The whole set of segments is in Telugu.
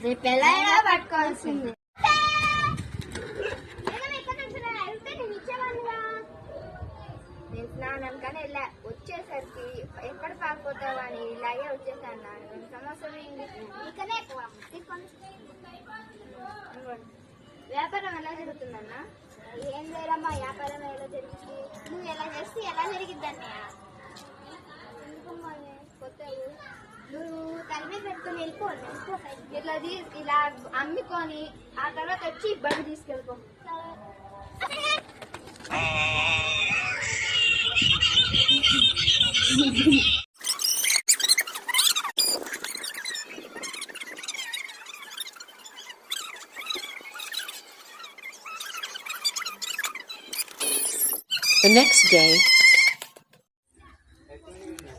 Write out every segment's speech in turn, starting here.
రేపు ఎలా పట్టుకోవాల్సింది. నేను స్నానానికని వెళ్ళా, వచ్చేసరికి ఎక్కడ పాకపోతావా అని ఇలాగే వచ్చేసాను. 2 సంవత్సరాలు వ్యాపారం ఎలా జరుగుతుందన్నా? ఏం లేదమ్మా, వ్యాపారం ఎలా జరుగుతుంది? నువ్వు ఎలా చేస్తే ఎలా జరిగిద్దన్నయ్య? కొత్త నువ్వు కలిమే పెట్టుకుని వెళ్ళిపోవాలి. ఇట్లా ఇలా అమ్ముకొని ఆ తర్వాత వచ్చి బడి తీసుకెళ్ళిపో. The next day,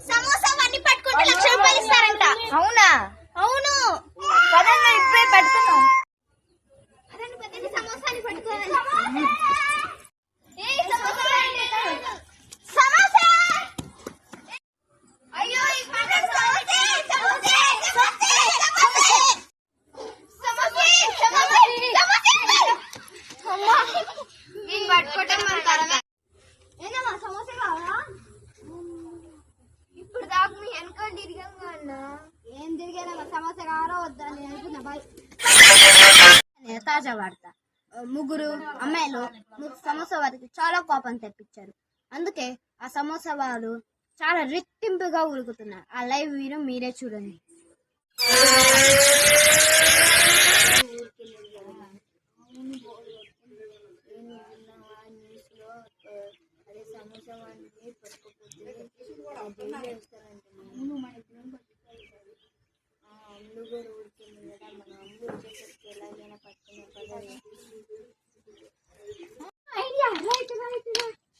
సమోసా వన్ని పట్టుకుంటే 1,00,000 రూపాయలు ఇస్తారంట. అవునా? అవును. పదండి ఇప్పుడే పట్టుకున్నాం. పదండి పదండి, సమోసాని పట్టుకోవాలి. సమోసా! అయ్యో ఈ పండుగ సమోసే సమోసే సమోసే సమోసే సమోసే సమోసే. అమ్మా నేను పట్టుకోవటం మన తరమే. ఏనమ్మా సమోసా కావాలా? ఇప్పుడు దాకా మీ వెనక తిరిగాంగా అన్న. ఏం తిరిగానమ్మా, సమోసా కావాలా వద్దా అని అనుకున్నా. బాయ్. తాజా వార్త, ముగ్గురు అమ్మాయిలు సమోసా వారికి చాలా కోపం తెప్పించారు. అందుకే ఆ సమోసా వారు చాలా రెట్టింపుగా ఉరుకుతున్నారు. ఆ లైవ్ వీడియో మీరే చూడండి.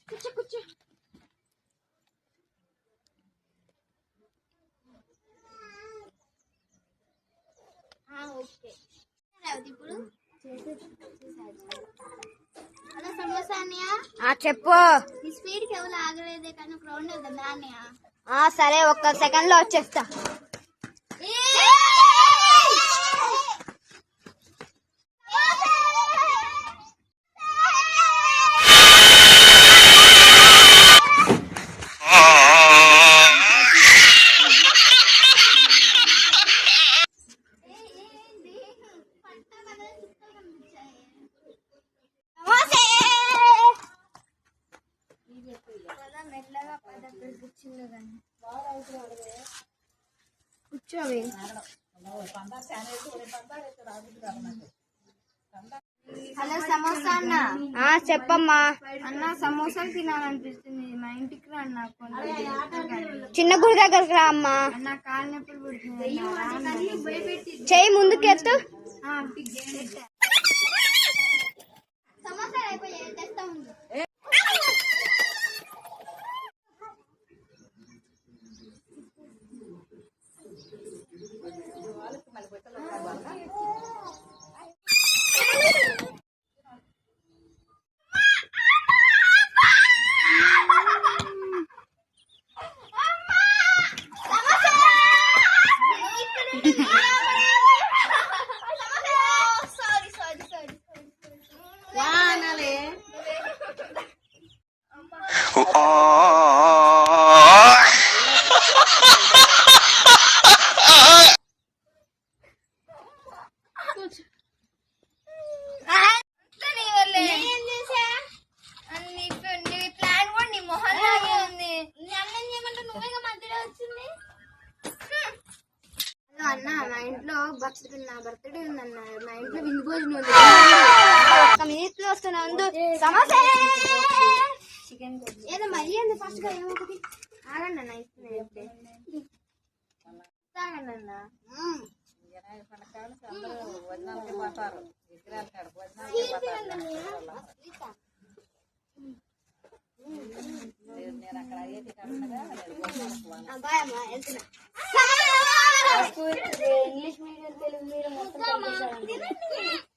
కూర్చో ఓకే. ఇప్పుడు హలో సమోసా అన్నయ్య. చెప్పు. ఈ స్పీడ్ కి ఎవరు ఆగలేదే కానీ ఒక రౌండ్ వెళ్దాం అన్నయ్య. సరే, ఒక్క సెకండ్ లో వచ్చేస్తా. కూర్చోవి. హలో సమోసా అన్న. చెప్పమ్మా అన్న. సమోసాలు తినాలనిపిస్తుంది, మా ఇంటికి రా అన్న. చిన్న గుడి దగ్గరకు రా అమ్మా. అన్న కాలు నొప్పులు పుడుతుంది. చెయ్యి ముందుకెత్తు. సమోసాలు అయిపోయాయి, తెస్తా ఉంది. అన్న మా ఇంట్లో బర్త్డే ఉందన్న. మా ఇంట్లో విందు భోజనం ఉంది. ఒక్క మినిట్ లో వస్తున్నా. సమోసా ఏదో మరీ అంది ఫస్ట్ గా ఏమొకటి. ఆగండి అన్న, ఇస్తున్నా. తాగండి అన్న. ఇంగ్లీష్ మీడియం తెలుగు మీడియం మొత్తం